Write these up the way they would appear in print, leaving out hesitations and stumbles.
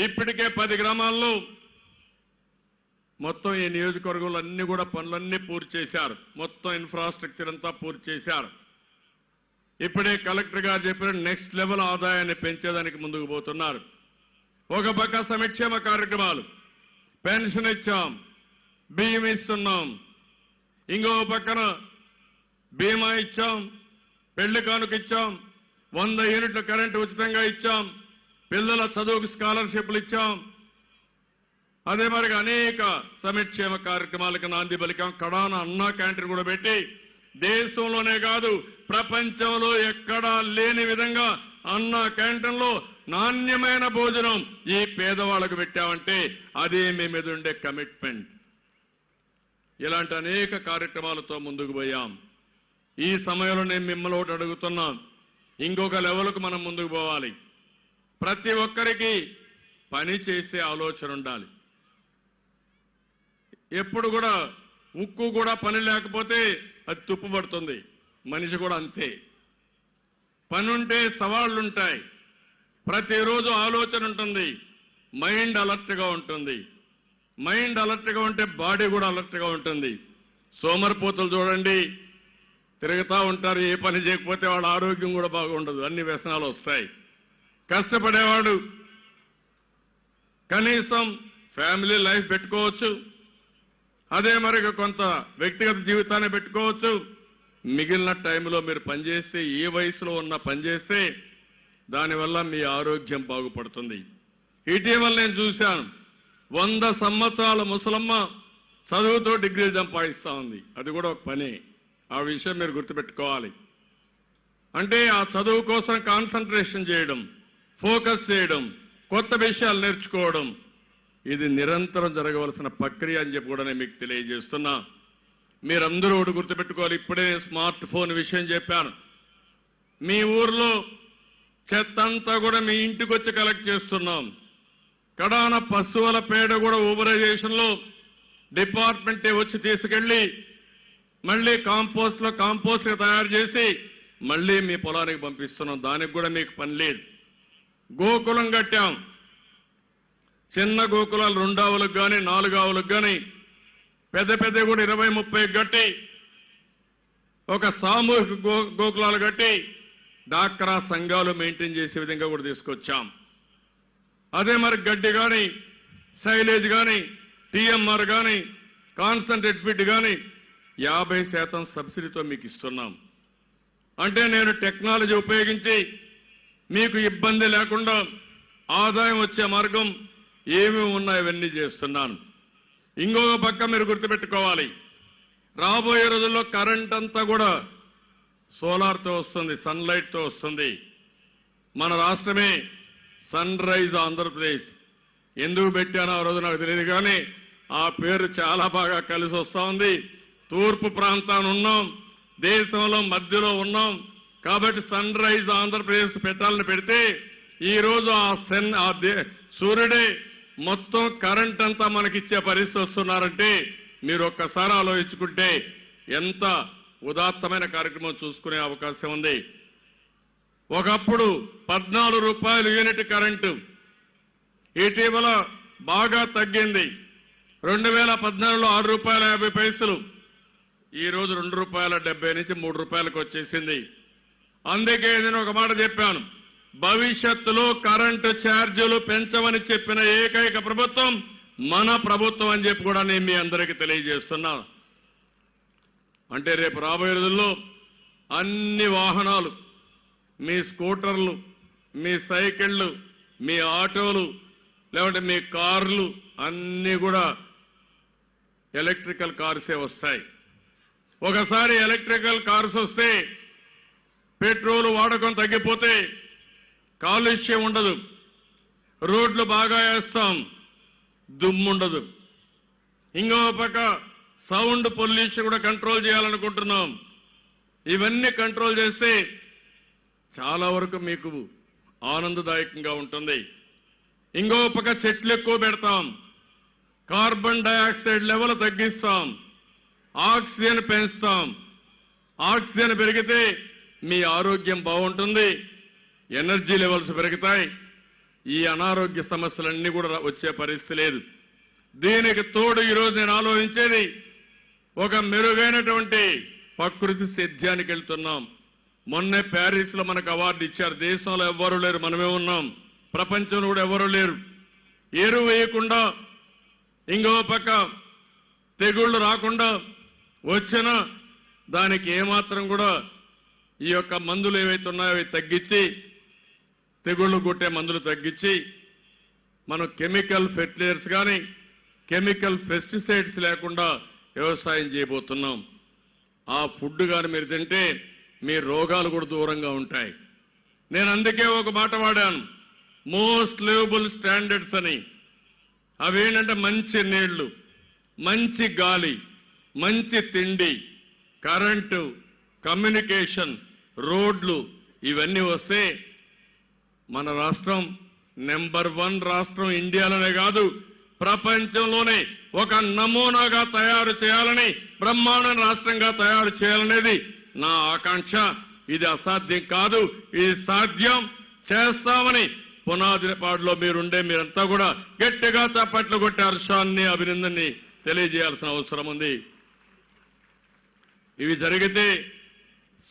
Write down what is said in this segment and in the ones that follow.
ఇప్పటికే 10 గ్రామాల్లో మొత్తం ఈ నియోజకవర్గంలో అన్ని కూడా పనులన్నీ పూర్తి చేశారు. మొత్తం ఇన్ఫ్రాస్ట్రక్చర్ అంతా పూర్తి చేశారు. ఇప్పుడే కలెక్టర్ గారు చెప్పిన నెక్స్ట్ లెవెల్ ఆదాయాన్ని పెంచేదానికి ముందుకు పోతున్నారు. ఒక పక్క సంక్షేమ కార్యక్రమాలు, పెన్షన్ ఇచ్చాం, బియ్యం ఇస్తున్నాం, ఇంకో పక్కన బీమా ఇచ్చాం, పెళ్లి కానుక ఇచ్చాం, 100 యూనిట్ల కరెంటు ఉచితంగా ఇచ్చాం, పిల్లల చదువుకు స్కాలర్షిప్లు ఇచ్చాం. అదే మరి అనేక సంక్షేమ కార్యక్రమాలకు నాంది పలికాం. కడాన అన్నా క్యాంటీన్ కూడా పెట్టి దేశంలోనే కాదు ప్రపంచంలో ఎక్కడా లేని విధంగా అన్నా క్యాంటీన్లో నాణ్యమైన భోజనం ఈ పేదవాళ్లకు పెట్టామంటే అదే మీ మీద ఉండే కమిట్మెంట్. ఇలాంటి అనేక కార్యక్రమాలతో ముందుకు పోయాం. ఈ సమయంలో నేను మిమ్మల్ని ఒకటి అడుగుతున్నాం, ఇంకొక లెవెల్కు మనం ముందుకు పోవాలి. ప్రతి ఒక్కరికి పని చేసే ఆలోచన ఉండాలి. ఎప్పుడు కూడా ఉక్కు కూడా పని లేకపోతే అది తుప్పుపడుతుంది. మనిషి కూడా అంతే. పని ఉంటే సవాళ్లు ఉంటాయి. ప్రతిరోజు ఆలోచన ఉంటుంది. మైండ్ అలర్ట్గా ఉంటుంది. మైండ్ అలర్ట్గా ఉంటే బాడీ కూడా అలర్ట్గా ఉంటుంది. సోమరిపోతులు చూడండి, తిరుగుతూ ఉంటారు. ఏ పని చేయకపోతే వాళ్ళ ఆరోగ్యం కూడా బాగుండదు, అన్ని వ్యసనాలు వస్తాయి. కష్టపడేవాడు కనీసం ఫ్యామిలీ లైఫ్ పెట్టుకోవచ్చు, అదే మరి కొంత వ్యక్తిగత జీవితాన్ని పెట్టుకోవచ్చు. మిగిలిన టైంలో మీరు పనిచేస్తే, ఏ వయసులో ఉన్న పనిచేస్తే దానివల్ల మీ ఆరోగ్యం బాగుపడుతుంది. ఇటీవల నేను చూశాను, 100 సంవత్సరాల ముసలమ్మ చదువుతో డిగ్రీలు సంపాదిస్తూ ఉంది. అది కూడా ఒక పని. ఆ విషయం మీరు గుర్తుపెట్టుకోవాలి. అంటే ఆ చదువు కోసం కాన్సన్ట్రేషన్ చేయడం, ఫోకస్ చేయడం, కొత్త విషయాలు నేర్చుకోవడం, ఇది నిరంతరం జరగవలసిన ప్రక్రియ అని చెప్పి కూడా నేను మీకు తెలియజేస్తున్నా. మీరందరూ ఒకటి గుర్తుపెట్టుకోవాలి. ఇప్పుడే స్మార్ట్ ఫోన్ విషయం చెప్పాను. మీ ఊర్లో చెత్త అంతా కూడా మీ ఇంటికి వచ్చి కలెక్ట్ చేస్తున్నాం. కడాన పశువుల పేడ కూడా ఊబరైజేషన్లో డిపార్ట్మెంటే వచ్చి తీసుకెళ్లి మళ్ళీ కాంపోస్ట్లో కాంపోస్ట్ తయారు చేసి మళ్ళీ మీ పొలానికి పంపిస్తున్నాం. దానికి కూడా మీకు పని లేదు. గోకులం కట్టాం. చిన్న గోకులాలు 2 ఆవులకు కానీ 4 ఆవులకు కానీ, పెద్ద పెద్ద కూడా 20-30 కట్టి ఒక సామూహిక గోకులాలు కట్టి డాక్రా సంఘాలు మెయింటైన్ చేసే విధంగా కూడా తీసుకొచ్చాం. అదే మరి గడ్డి కానీ, సైలేజ్ కానీ, టీఎంఆర్ కానీ, కాన్సన్ట్రేట్ ఫీడ్ కానీ 50% సబ్సిడీతో మీకు ఇస్తున్నాం. అంటే నేను టెక్నాలజీ ఉపయోగించి మీకు ఇబ్బంది లేకుండా ఆదాయం వచ్చే మార్గం ఏమేమి ఉన్నాయో ఇవన్నీ చేస్తున్నాను. ఇంకొక పక్క మీరు గుర్తుపెట్టుకోవాలి, రాబోయే రోజుల్లో కరెంట్ అంతా కూడా సోలార్తో వస్తుంది, సన్లైట్తో వస్తుంది. మన రాష్ట్రమే సన్ రైజ్ ఆంధ్రప్రదేశ్. ఎందుకు పెట్టానో ఆ రోజు నాకు తెలియదు, కానీ ఆ పేరు చాలా బాగా కలిసి వస్తూ ఉంది. తూర్పు ప్రాంతాన్ని ఉన్నాం, దేశంలో మధ్యలో ఉన్నాం కాబట్టి సన్ రైజ్ ఆంధ్రప్రదేశ్ పెట్టాలని పెడితే ఈరోజు ఆ సూర్యుడే మొత్తం కరెంట్ అంతా మనకిచ్చే పరిస్థితి వస్తున్నారంటే మీరు ఒక్కసారి ఆలోచించుకుంటే ఎంత ఉదాత్తమైన కార్యక్రమం చూసుకునే అవకాశం ఉంది. ఒకప్పుడు 14 రూపాయలు యూనిట్ కరెంటు ఇటీవల బాగా తగ్గింది. 2014లో 6 రూపాయల 50 పైసలు, ఈరోజు 2 రూపాయల 70 నుంచి 3 రూపాయలకు వచ్చేసింది. అందుకే నేను ఒక మాట చెప్పాను, భవిష్యత్తులో కరెంటు ఛార్జీలు పెంచమని చెప్పిన ఏకైక ప్రభుత్వం మన ప్రభుత్వం అని చెప్పి కూడా నేను మీ అందరికీ తెలియజేస్తున్నా. అంటే రేపు రాబోయే రోజుల్లో అన్ని వాహనాలు, మీ స్కూటర్లు, మీ సైకిళ్ళు, మీ ఆటోలు, లేకుంటే మీ కార్లు అన్నీ కూడా ఎలక్ట్రికల్ కార్సే వస్తాయి. ఒకసారి ఎలక్ట్రికల్ కార్స్ వస్తే పెట్రోల్ వాడకం తగ్గిపోతే కాలుష్యం ఉండదు, రోడ్లు బాగా వేస్తాం, దుమ్ముండదు. ఇంకో పక్క సౌండ్ పొల్యూషన్ కూడా కంట్రోల్ చేయాలనుకుంటున్నాం. ఇవన్నీ కంట్రోల్ చేస్తే చాలా వరకు మీకు ఆనందదాయకంగా ఉంటుంది. ఇంకో పక్క చెట్లు ఎక్కువ పెడతాం, కార్బన్ డయాక్సైడ్ లెవెల్ తగ్గిస్తాం, ఆక్సిజన్ పెంచుతాం. ఆక్సిజన్ పెరిగితే మీ ఆరోగ్యం బాగుంటుంది, ఎనర్జీ లెవెల్స్ పెరుగుతాయి. ఈ అనారోగ్య సమస్యలన్నీ కూడా వచ్చే పరిస్థితి లేదు. దీనికి తోడు ఈరోజు నేను ఆలోచించేది ఒక మెరుగైనటువంటి ప్రకృతి సేద్యానికి వెళ్తున్నాం. మొన్నే ప్యారిస్ లో మనకు అవార్డు ఇచ్చారు. దేశంలో ఎవ్వరూ లేరు, మనమే ఉన్నాం. ప్రపంచంలో కూడా ఎవరూ లేరు. ఎరువు వేయకుండా ఇంకో పక్క తెగుళ్ళు రాకుండా వచ్చినా దానికి ఏమాత్రం కూడా ఈ యొక్క మందులు ఏవైతే ఉన్నాయో అవి తగ్గించి, తెగుళ్ళు కొట్టే మందులు తగ్గించి మనం కెమికల్ ఫెర్టిలైజర్స్ కానీ కెమికల్ పెస్టిసైడ్స్ లేకుండా వ్యవసాయం చేయబోతున్నాం. ఆ ఫుడ్ కానీ మీరు తింటే మీ రోగాలు కూడా దూరంగా ఉంటాయి. నేను అందుకే ఒక మాట వాడాను, మోస్ట్ లివబుల్ స్టాండర్డ్స్ అని. అవేంటంటే మంచి నీళ్లు, మంచి గాలి, మంచి తిండి, కరెంటు, కమ్యూనికేషన్, రోడ్లు ఇవన్నీ వస్తే మన రాష్ట్రం నెంబర్ 1 రాష్ట్రం ఇండియాలోనే కాదు ప్రపంచంలోనే ఒక నమూనాగా తయారు చేయాలని, బ్రహ్మాండ రాష్ట్రంగా తయారు చేయాలనేది నా ఆకాంక్ష. ఇది అసాధ్యం కాదు, ఇది సాధ్యం. చేస్తామని పునాదిపాడులో మీరంతా కూడా గట్టిగా చప్పట్లు కొట్టి హర్షాన్ని, అభినందనని తెలియజేయాల్సిన అవసరం ఉంది. ఇవి జరిగితే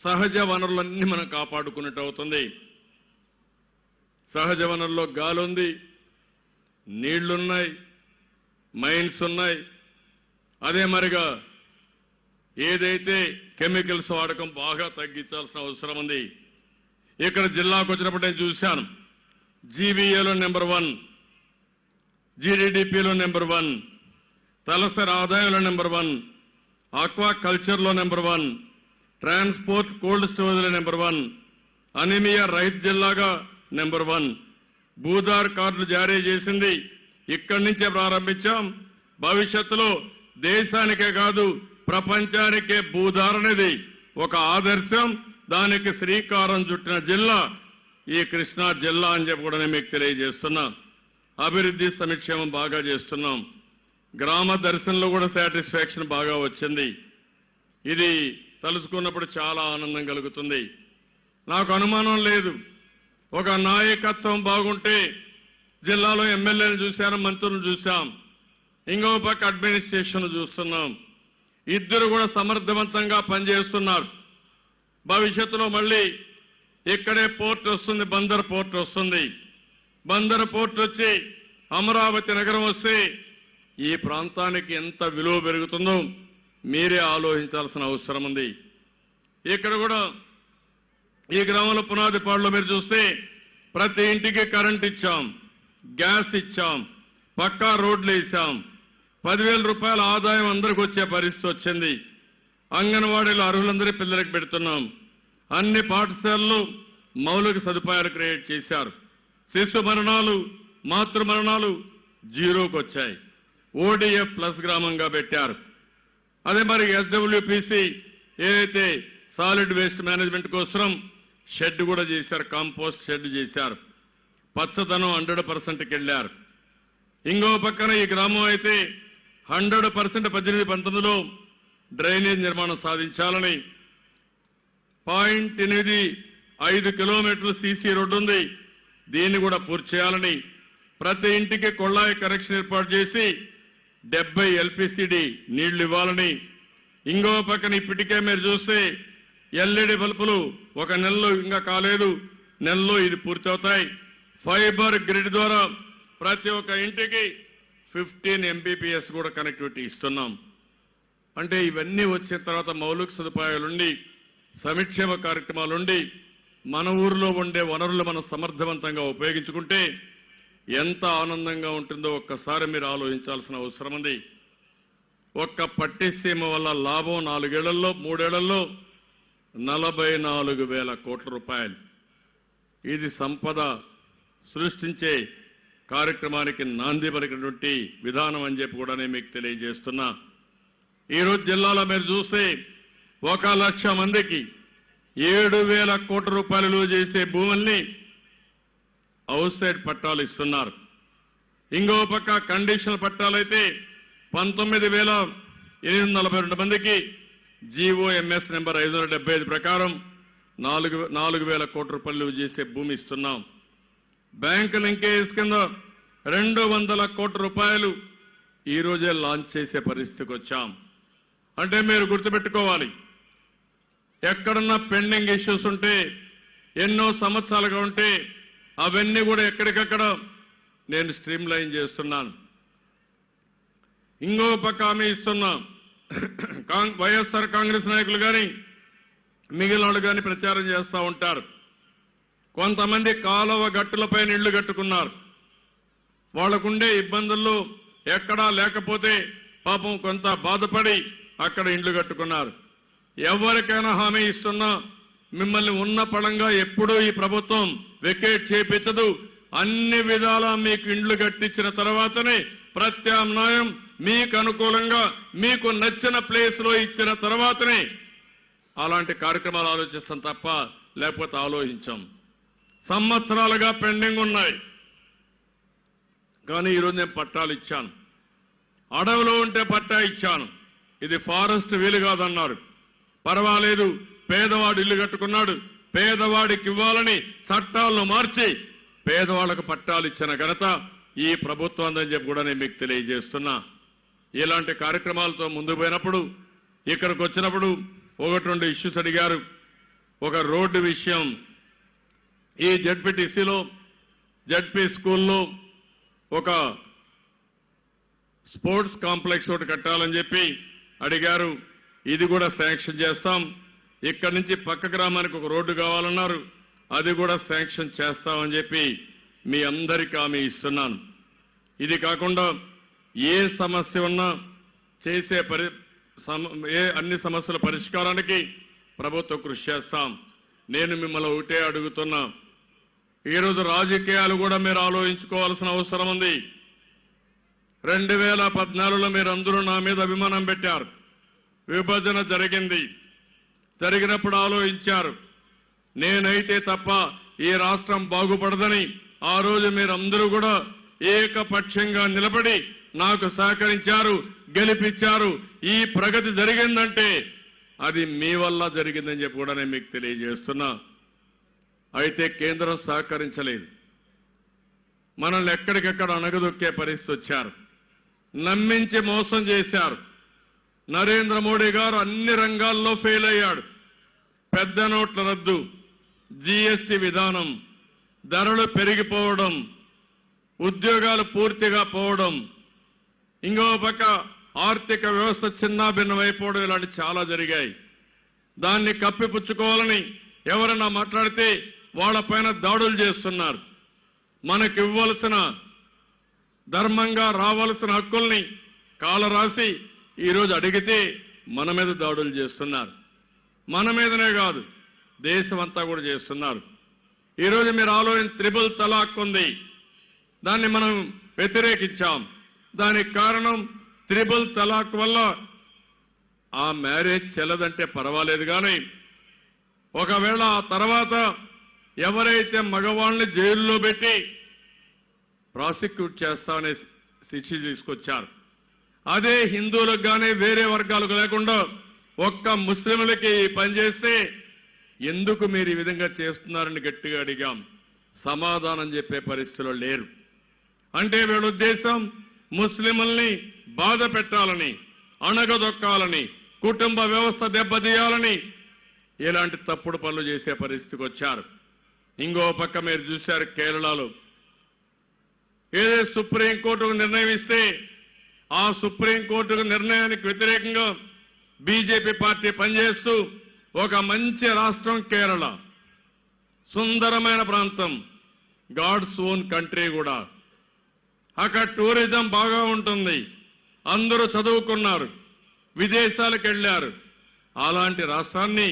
సహజ వనరులన్నీ మనం కాపాడుకున్నట్టు అవుతుంది. సహజ వనరుల్లో గాలి ఉంది, నీళ్లున్నాయి, మైన్స్ ఉన్నాయి. అదే మరిగా ఏదైతే కెమికల్స్ వాడకం బాగా తగ్గించాల్సిన అవసరం ఉంది. ఇక్కడ జిల్లాకు వచ్చినప్పుడు నేను చూశాను, జీవీఏలో నెంబర్ 1, జీడీపీలో నెంబర్ 1, తలసరి ఆదాయంలో నెంబర్ 1, ఆక్వా కల్చర్లో నెంబర్ 1, ట్రాన్స్పోర్ట్ కోల్డ్ స్టోరేజ్లో నెంబర్ 1, అనీమియా రైతు జిల్లాగా నెంబర్ 1. భూధార్ కార్డులు జారీ చేసింది ఇక్కడి నుంచే ప్రారంభించాం. భవిష్యత్తులో దేశానికే కాదు ప్రపంచానికే భూధార్ అనేది ఒక ఆదర్శం. దానికి శ్రీకారం చుట్టిన జిల్లా ఈ కృష్ణా జిల్లా అని చెప్పి కూడా నేను మీకు తెలియజేస్తున్నా. అభివృద్ధి సంక్షేమం బాగా చేస్తున్నాం. గ్రామ దర్శనంలో కూడా సాటిస్ఫాక్షన్ బాగా వచ్చింది. ఇది తలుసుకున్నప్పుడు చాలా ఆనందం కలుగుతుంది. నాకు అనుమానం లేదు, ఒక నాయకత్వం బాగుంటే జిల్లాలో ఎమ్మెల్యేలు చూశాను, మంత్రులను చూశాం, ఇంకో పక్క అడ్మినిస్ట్రేషన్ చూస్తున్నాం. ఇద్దరు కూడా సమర్థవంతంగా పనిచేస్తున్నారు. భవిష్యత్తులో మళ్ళీ ఇక్కడే పోర్ట్ వస్తుంది, బందర్ పోర్ట్ వస్తుంది. బందర్ పోర్ట్ వచ్చి అమరావతి నగరం వస్తే ఈ ప్రాంతానికి ఎంత విలువ పెరుగుతుందో మీరే ఆలోచించాల్సిన అవసరం ఉంది. ఇక్కడ కూడా ఈ గ్రామంలో పునాదిపాడులో మీరు చూస్తే ప్రతి ఇంటికి కరెంట్ ఇచ్చాం, గ్యాస్ ఇచ్చాం, పక్కా రోడ్లు వేసాం. 10,000 రూపాయల ఆదాయం అందరికి వచ్చే పరిస్థితి వచ్చింది. అంగన్వాడీలో అర్హులందరి పిల్లలకు పెడుతున్నాం. అన్ని పాఠశాలలు మౌలిక సదుపాయాలు క్రియేట్ చేశారు. శిశు మరణాలు, మాతృ మరణాలు 0కు వచ్చాయి. ODF ప్లస్ గ్రామంగా పెట్టారు. అదే మరి SWPC ఏదైతే సాలిడ్ వేస్ట్ మేనేజ్మెంట్ కోసం షెడ్ కూడా చేశారు, కాంపోస్ట్ షెడ్ చేశారు. పచ్చదనం 100%కి వెళ్ళారు. ఇంకో పక్కన ఈ గ్రామం అయితే 100% 18-19లో డ్రైనేజ్ నిర్మాణం సాధించాలని 0.85 కిలోమీటర్లు సీసీ రోడ్డు ఉంది, దీన్ని కూడా పూర్తి చేయాలని, ప్రతి ఇంటికి కొళాయి కనెక్షన్ ఏర్పాటు చేసి 70 LPCD నీళ్లు ఇవ్వాలని, ఇంకో పక్కన ఇప్పటికే మీరు చూస్తే LED బల్బులు 1 నెలలో ఇంకా కాలేదు, నెలలో ఇది పూర్తవుతాయి. ఫైబర్ గ్రిడ్ ద్వారా ప్రతి ఒక్క ఇంటికి 15 Mbps కూడా కనెక్టివిటీ ఇస్తున్నాం. అంటే ఇవన్నీ వచ్చిన తర్వాత మౌలిక సదుపాయాలుండి, సంక్షేమ కార్యక్రమాలుండి, మన ఊరిలో ఉండే వనరులు మనం సమర్థవంతంగా ఉపయోగించుకుంటే ఎంత ఆనందంగా ఉంటుందో ఒక్కసారి మీరు ఆలోచించాల్సిన అవసరం ఉంది. ఒక్క పట్టిసీమ వల్ల లాభం 4 ఏళ్లలో 3 ఏళ్లలో 44,000 కోట్ల రూపాయలు. ఇది సంపద సృష్టించే కార్యక్రమానికి నాంది పలికినటువంటి విధానం అని చెప్పి కూడా నేను మీకు తెలియజేస్తున్నా. ఈరోజు జిల్లాలో మీరు చూస్తే 1,00,000 మందికి 7,000 కోట్ల రూపాయలు విలువ చేసే భూముల్ని అవుట్ సైడ్ పట్టాలు ఇస్తున్నారు. ఇంకో పక్క కండిషనల్ పట్టాలైతే 19,842 మందికి GOMS నెంబర్ 575 ప్రకారం 4,000 కోట్ల రూపాయలు విలువ చేసే భూమి ఇస్తున్నాం. బ్యాంకు లింకేజ్ కింద 200 కోట్ల రూపాయలు ఈ రోజే లాంచ్ చేసే పరిస్థితికి వచ్చాం. అంటే మీరు గుర్తుపెట్టుకోవాలి, ఎక్కడన్నా పెండింగ్ ఇష్యూస్ ఉంటే, ఎన్నో సంవత్సరాలుగా ఉంటే అవన్నీ కూడా ఎక్కడికక్కడ నేను స్ట్రీమ్ లైన్ చేస్తున్నాను. ఇంకో పక్క హామీ ఇస్తున్నా, వైఎస్ఆర్ కాంగ్రెస్ నాయకులు కానీ మిగిలిన వాళ్ళు కానీ ప్రచారం చేస్తూ ఉంటారు. కొంతమంది కాలువ గట్టులపై ఇళ్లు కట్టుకున్నారు. వాళ్లకుండే ఇబ్బందుల్లో ఎక్కడా లేకపోతే పాపం కొంత బాధపడి అక్కడ ఇండ్లు కట్టుకున్నారు. ఎవరికైనా హామీ ఇస్తున్నా, మిమ్మల్ని ఉన్న పడంగా ఎప్పుడూ ఈ ప్రభుత్వం వెకేట్ చేపించదు. అన్ని విధాలా మీకు ఇండ్లు కట్టించిన తర్వాతనే ప్రత్యామ్నాయం మీకు అనుకూలంగా మీకు నచ్చిన ప్లేస్ లో ఇచ్చిన తర్వాతనే అలాంటి కార్యక్రమాలు ఆలోచిస్తాం తప్ప లేకపోతే ఆలోచించాం. సంవత్సరాలుగా పెండింగ్ ఉన్నాయి. కానీ ఈరోజు నేను పట్టాలు ఇచ్చాను. అడవిలో ఉంటే పట్టా ఇచ్చాను. ఇది ఫారెస్ట్ వీలు కాదన్నారు. పర్వాలేదు, పేదవాడు ఇల్లు కట్టుకున్నాడు, పేదవాడికి ఇవ్వాలని చట్టాలను మార్చి పేదవాళ్లకు పట్టాలు ఇచ్చిన ఘనత ఈ ప్రభుత్వం అని చెప్పి కూడా నేను మీకు తెలియజేస్తున్నా. ఇలాంటి కార్యక్రమాలతో ముందుకు పోయినప్పుడు, ఇక్కడికి వచ్చినప్పుడు 1-2 ఇష్యూస్ అడిగారు. ఒక రోడ్డు విషయం, ఈ జడ్పీటీసీలో జడ్పీ స్కూల్లో ఒక స్పోర్ట్స్ కాంప్లెక్స్ ఒకటి కట్టాలని చెప్పి అడిగారు. ఇది కూడా శాంక్షన్ చేస్తాం. ఇక్కడి నుంచి పక్క గ్రామానికి ఒక రోడ్డు కావాలన్నారు. అది కూడా శాంక్షన్ చేస్తామని చెప్పి మీ అందరికీ హామీ ఇస్తున్నాను. ఇది కాకుండా ఏ సమస్య ఉన్నా చేసే అన్ని సమస్యల పరిష్కారానికి ప్రభుత్వం కృషి చేస్తాం. నేను మిమ్మల్ని ఒకటే అడుగుతున్నా, ఈరోజు రాజకీయాలు కూడా మీరు ఆలోచించుకోవాల్సిన అవసరం ఉంది. 2014లో మీరు అందరూ నా మీద అభిమానం పెట్టారు. విభజన జరిగింది. జరిగినప్పుడు ఆలోచించారు, నేనైతే తప్ప ఈ రాష్ట్రం బాగుపడదని. ఆ రోజు మీరందరూ కూడా ఏకపక్షంగా నిలబడి నాకు సహకరించారు, గెలిపించారు. ఈ ప్రగతి జరిగిందంటే అది మీ వల్ల జరిగిందని చెప్పి కూడా నేను మీకు తెలియజేస్తున్నా. అయితే కేంద్రం సహకరించలేదు. మనల్ని ఎక్కడికెక్కడ అణగదొక్కే పరిస్థితి వచ్చారు. నమ్మించి మోసం చేశారు. నరేంద్ర మోడీ గారు అన్ని రంగాల్లో ఫెయిల్ అయ్యాడు. పెద్ద నోట్ల రద్దు, జీఎస్టీ విధానం, ధరలు పెరిగిపోవడం, ఉద్యోగాలు పూర్తిగా పోవడం, ఇంకో పక్క ఆర్థిక వ్యవస్థ చిన్నాభిన్నమైపోవడం, ఇలాంటి చాలా జరిగాయి. దాన్ని కప్పిపుచ్చుకోవాలని ఎవరన్నా మాట్లాడితే వాళ్ళపైన దాడులు చేస్తున్నారు. మనకి ఇవ్వాల్సిన ధర్మంగా రావాల్సిన హక్కుల్ని కాలరాసి ఈరోజు అడిగితే మన మీద దాడులు చేస్తున్నారు. మన మీదనే కాదు, దేశం అంతా కూడా చేస్తున్నారు. ఈరోజు మీరు ఆలోచన త్రిబుల్ తలాక్ ఉంది, దాన్ని మనం వ్యతిరేకించాం. దానికి కారణం త్రిబుల్ తలాక్ వల్ల ఆ మ్యారేజ్ చెల్లదంటే పర్వాలేదు, కానీ ఒకవేళ ఆ తర్వాత ఎవరైతే మగవాళ్ళని జైల్లో పెట్టి ప్రాసిక్యూట్ చేస్తామనే శిక్ష తీసుకొచ్చారు. అదే హిందువులకు కానీ వేరే వర్గాలకు లేకుండా ఒక్క ముస్లింలకి పనిచేస్తే ఎందుకు మీరు ఈ విధంగా చేస్తున్నారని గట్టిగా అడిగాం. సమాధానం చెప్పే పరిస్థితిలో లేరు. అంటే వీళ్ళ ఉద్దేశం ముస్లింల్ని బాధ పెట్టాలని, అణగదొక్కాలని, కుటుంబ వ్యవస్థ దెబ్బతీయాలని ఇలాంటి తప్పుడు పనులు చేసే పరిస్థితికి వచ్చారు. ఇంకో పక్క మీరు చూశారు, కేరళలో ఏదో సుప్రీంకోర్టుకు నిర్ణయం ఇస్తే ఆ సుప్రీంకోర్టు నిర్ణయానికి వ్యతిరేకంగా బీజేపీ పార్టీ పనిచేస్తూ ఒక మంచి రాష్ట్రం కేరళ, సుందరమైన ప్రాంతం, గాడ్స్ ఓన్ కంట్రీ కూడా. అక్కడ టూరిజం బాగా ఉంటుంది, అందరూ చదువుకున్నారు, విదేశాలకు వెళ్ళారు. అలాంటి రాష్ట్రాన్ని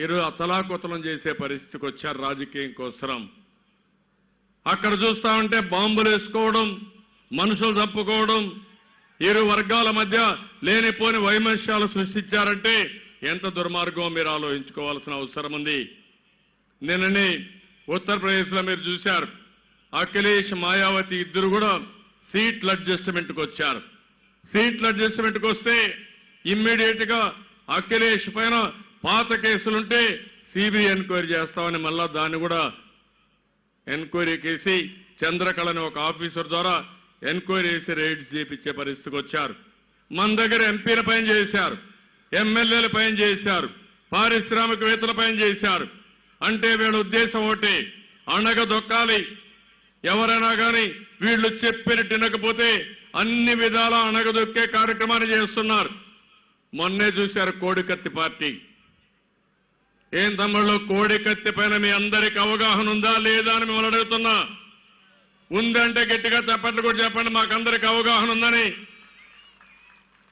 ఈరోజు అతలాకుతలం చేసే పరిస్థితికి వచ్చారు రాజకీయం కోసం. అక్కడ చూస్తా ఉంటే బాంబులు వేసుకోవడం, మనుషులు చంపుకోవడం, ఇరు వర్గాల మధ్య లేనిపోని వైమనస్యాలు సృష్టించారంటే ఎంత దుర్మార్గం మీరు ఆలోచించుకోవాల్సిన అవసరం ఉంది. నిన్ననే ఉత్తరప్రదేశ్లో మీరు చూశారు, అఖిలేష్ మాయావతి ఇద్దరు కూడా సీట్ల అడ్జస్ట్మెంట్కి వచ్చారు. సీట్ల అడ్జస్ట్మెంట్కి వస్తే ఇమ్మీడియట్ గా అఖిలేష్ పైన పాత కేసులుంటే సిబిఐ ఎంక్వైరీ చేస్తామని మళ్ళా దాన్ని కూడా ఎంక్వైరీ చేసి చంద్రకళని ఒక ఆఫీసర్ ద్వారా ఎంక్వైరీ చేసి రైడ్స్ చేపించే పరిస్థితికి వచ్చారు. మన దగ్గర ఎంపీల పైన చేశారు, ఎమ్మెల్యేల పైన చేశారు, పారిశ్రామికవేత్తల పైన చేశారు. అంటే వీళ్ళ ఉద్దేశం ఒకటి, అణగదొక్కాలి. ఎవరైనా కానీ వీళ్ళు చెప్పినట్టు వినకపోతే అన్ని విధాలా అణగదొక్కే కార్యక్రమాన్ని చేస్తున్నారు. మొన్నే చూశారు కోడికత్తి పార్టీ. ఏం తమ్ముళ్ళు, కోడికత్తి పైన మీ అందరికి అవగాహన ఉందా లేదా అని మిమ్మల్ని అడుగుతున్నా. ఉందంటే గట్టిగా చెప్పండి, కూడా చెప్పండి మాకందరికి అవగాహన ఉందని.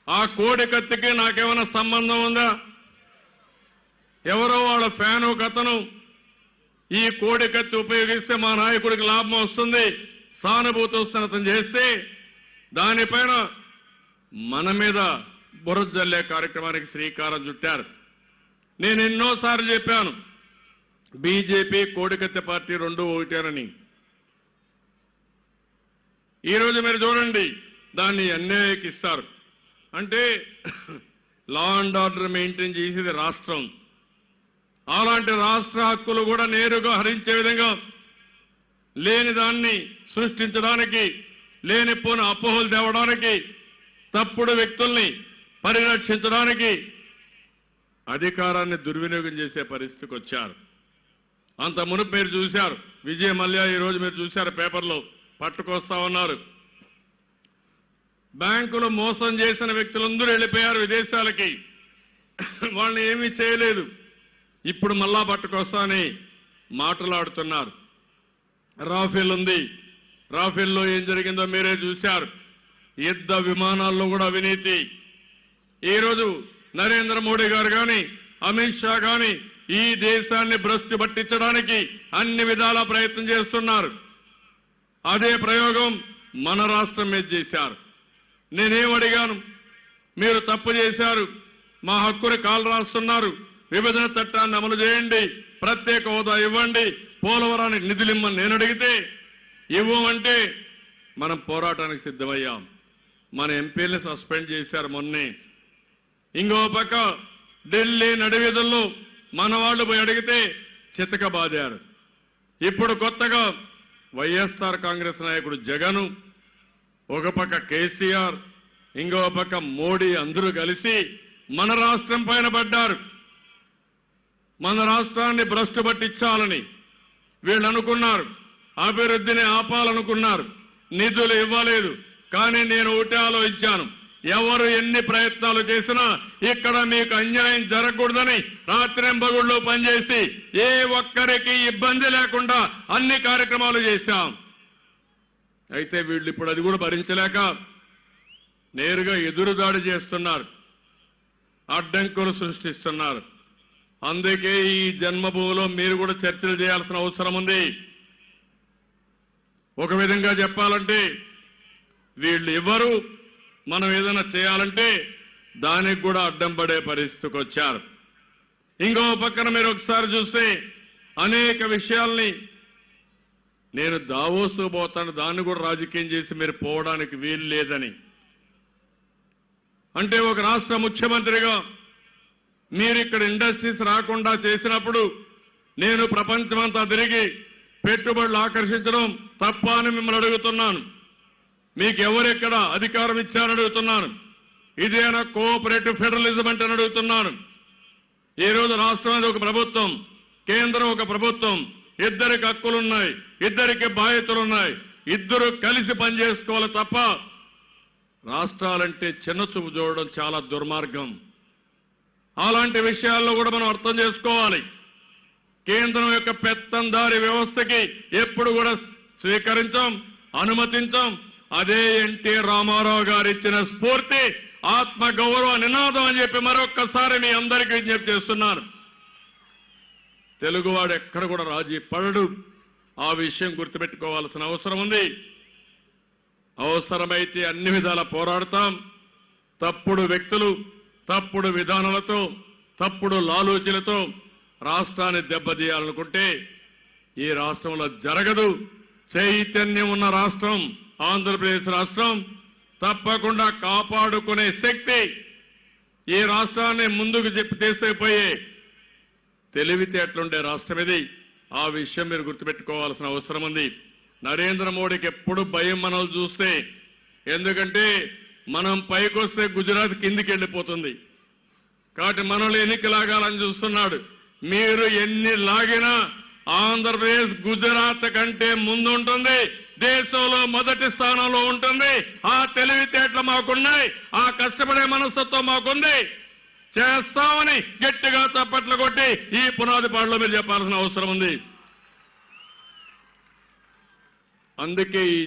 ఆ కోడికత్తికి నాకేమైనా సంబంధం ఉందా? ఎవరో వాళ్ళ ఫ్యాను కథను ఈ కోడికత్తి ఉపయోగిస్తే మా నాయకుడికి లాభం వస్తుంది, సానుభూతి వస్తుంది అతను చేస్తే దానిపైన మన మీద బురద జల్లే కార్యక్రమానికి శ్రీకారం చుట్టారు. నేను ఎన్నోసార్లు చెప్పాను, బీజేపీ కోడికత్తి పార్టీ రెండు ఒకటేనని. ఈరోజు మీరు చూడండి, దాన్ని అన్యాయకిస్తారు. అంటే లా అండ్ ఆర్డర్ మెయింటైన్ చేసేది రాష్ట్రం. అలాంటి రాష్ట్ర హక్కులు కూడా నేరుగా హరించే విధంగా లేని దాన్ని సృష్టించడానికి, లేనిపోని అపోహలు తేవడానికి, తప్పుడు వ్యక్తుల్ని పరిరక్షించడానికి అధికారాన్ని దుర్వినియోగం చేసే పరిస్థితికి వచ్చారు. అంత మునుపు మీరు చూశారు, విజయ్ మల్య ఈరోజు మీరు చూశారు పేపర్లో పట్టుకొస్తా ఉన్నారు. బ్యాంకులు మోసం చేసిన వ్యక్తులందరూ వెళ్ళిపోయారు విదేశాలకి, వాళ్ళని ఏమీ చేయలేదు. ఇప్పుడు మళ్ళా పట్టుకొస్తానని మాట్లాడుతున్నారు. రాఫెల్ ఉంది, రాఫెల్లో ఏం జరిగిందో మీరే చూశారు. యుద్ధ విమానాల్లో కూడా అవినీతి. ఈరోజు నరేంద్ర మోడీ గారు కానీ అమిత్ షా కానీ ఈ దేశాన్ని భ్రష్టు పట్టించడానికి అన్ని విధాల ప్రయత్నం చేస్తున్నారు. అదే ప్రయోగం మన రాష్ట్రం మీద చేశారు. నేనేమడిగాను, మీరు తప్పు చేశారు, మా హక్కుని కాలు రాస్తున్నారు, విభజన చట్టాన్ని అమలు చేయండి, ప్రత్యేక హోదా ఇవ్వండి, పోలవరానికి నిధులిమ్మని నేను అడిగితే ఇవ్వమంటే మనం పోరాటానికి సిద్ధమయ్యాం. మన ఎంపీల్ని సస్పెండ్ చేశారు మొన్నే. ఇంకో పక్క ఢిల్లీ నడివీధుల్లో మన వాళ్ళు పోయి అడిగితే చితకబాదారు. ఇప్పుడు కొత్తగా వైఎస్ఆర్ కాంగ్రెస్ నాయకుడు జగన్, ఒక పక్క కేసీఆర్, ఇంకో పక్క మోడీ అందరూ కలిసి మన రాష్ట్రం పైన పడ్డారు. మన రాష్ట్రాన్ని భ్రష్టు పట్టించాలని వీళ్ళు అనుకున్నారు. అభివృద్ధిని ఆపాలనుకున్నారు. నిధులు ఇవ్వలేదు. కానీ నేను ఒకటే ఆలోచించాను, ఎవరు ఎన్ని ప్రయత్నాలు చేసినా ఇక్కడ మీకు అన్యాయం జరగకూడదని రాత్రింబగుళ్ళు పనిచేసి ఏ ఒక్కరికి ఇబ్బంది లేకుండా అన్ని కార్యక్రమాలు చేశాం. అయితే వీళ్ళు ఇప్పుడు అది కూడా భరించలేక నేరుగా ఎదురుదాడి చేస్తున్నారు, అడ్డంకులు సృష్టిస్తున్నారు. అందుకే ఈ జన్మభూమిలో మీరు కూడా చర్చలు చేయాల్సిన అవసరం ఉంది. ఒక విధంగా చెప్పాలంటే వీళ్ళు ఎవరు మనం ఏదైనా చేయాలంటే దానికి కూడా అడ్డం పడే పరిస్థితికి వచ్చారు. ఇంకో పక్కన మీరు ఒకసారి చూస్తే అనేక విషయాల్ని నేను దావోసు పోతాను, దాన్ని కూడా రాజకీయం చేసి మీరు పోవడానికి వీలు లేదని. అంటే ఒక రాష్ట్ర ముఖ్యమంత్రిగా మీరు ఇక్కడ ఇండస్ట్రీస్ రాకుండా చేసినప్పుడు నేను ప్రపంచమంతా తిరిగి పెట్టుబడులు ఆకర్షించడం తప్ప అని మిమ్మల్ని అడుగుతున్నాను. మీకు ఎవరెక్కడ అధికారం ఇచ్చారని అడుగుతున్నాను. ఇదేనా కోఆపరేటివ్ ఫెడరలిజం అంటే అడుగుతున్నాను. ఈ రోజు రాష్ట్రం ఒక ప్రభుత్వం, కేంద్రం ఒక ప్రభుత్వం, ఇద్దరికి హక్కులున్నాయి, ఇద్దరికి బాధ్యతలున్నాయి, ఇద్దరు కలిసి పనిచేసుకోవాలి తప్ప రాష్ట్రాలంటే చిన్న చూపు చూడడం చాలా దుర్మార్గం. అలాంటి విషయాల్లో కూడా మనం అర్థం చేసుకోవాలి. కేంద్రం యొక్క పెత్తందారి వ్యవస్థకి ఎప్పుడు కూడా స్వీకరించాం, అనుమతించాం. అదే ఎన్టీ రామారావు గారు ఇచ్చిన స్ఫూర్తి, ఆత్మగౌరవ నినాదం అని చెప్పి మరొక్కసారి మీ అందరికీ విజ్ఞప్తి చేస్తున్నాను. తెలుగువాడు ఎక్కడ కూడా రాజీ పడడు. ఆ విషయం గుర్తుపెట్టుకోవాల్సిన అవసరం ఉంది. అవసరమైతే అన్ని విధాల పోరాడతాం. తప్పుడు వ్యక్తులు, తప్పుడు విధానాలతో, తప్పుడు లాలూచీలతో రాష్ట్రాన్ని దెబ్బతీయాలనుకుంటే ఈ రాష్ట్రంలో జరగదు. చైతన్యం ఉన్న రాష్ట్రం ఆంధ్రప్రదేశ్ రాష్ట్రం. తప్పకుండా కాపాడుకునే శక్తి, ఈ రాష్ట్రాన్ని ముందుకు తీసుకుపోయే తెలివితేటలుండే రాష్ట్రం ఇది. ఆ విషయం మీరు గుర్తుపెట్టుకోవాల్సిన అవసరం ఉంది. నరేంద్ర మోడీకి ఎప్పుడు భయం మనం చూస్తే, ఎందుకంటే మనం పైకొస్తే గుజరాత్ కిందికి వెళ్ళిపోతుంది కాబట్టి మనల్ని ఎన్నిక లాగాలని చూస్తున్నాడు. మీరు ఎన్ని లాగినా ఆంధ్రప్రదేశ్ గుజరాత్ కంటే ముందుంటుంది, దేశంలో మొదటి స్థానంలో ఉంటుంది. ఆ తెలివితేటలు మాకున్నాయి, ఆ కష్టపడే మనస్తత్వం మాకుంది. చేస్తామని గట్టిగా చప్పట్లు కొట్టి ఈ పునాది పాటలో మీరు చెప్పాల్సిన అవసరం ఉంది. అందుకే ఈ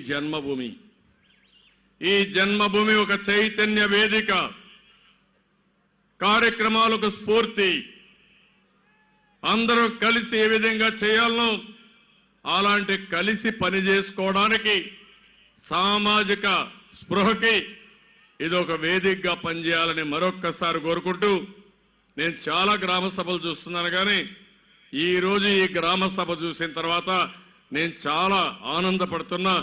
జన్మభూమి ఒక చైతన్య వేదిక, కార్యక్రమాలకు స్ఫూర్తి. అందరూ కలిసి ఏ విధంగా చేయాలనో అలాంటి కలిసి పని చేసుకోవడానికి సామాజిక స్పృహకి ఇది ఒక వేదికగా పనిచేయాలని మరొక్కసారి కోరుకుంటూ, నేను చాలా గ్రామ సభలు చూస్తున్నాను కానీ ఈరోజు ఈ గ్రామ సభ చూసిన తర్వాత నేను చాలా ఆనందపడుతున్నా.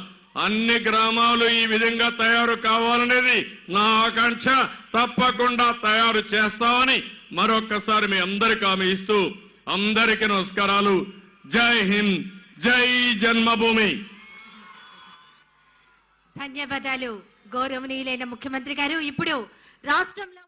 అన్ని గ్రామాలు ఈ విధంగా తయారు కావాలనేది నా ఆకాంక్ష. తప్పకుండా తయారు చేస్తామని మరొక్కసారి మీ అందరికీ హామీ ఇస్తూ అందరికీ నమస్కారాలు. జై హింద్, జై జన్మభూమి. ధన్యవాదాలు గౌరవనీయులైన ముఖ్యమంత్రి గారు. ఇప్పుడు రాష్ట్రంలో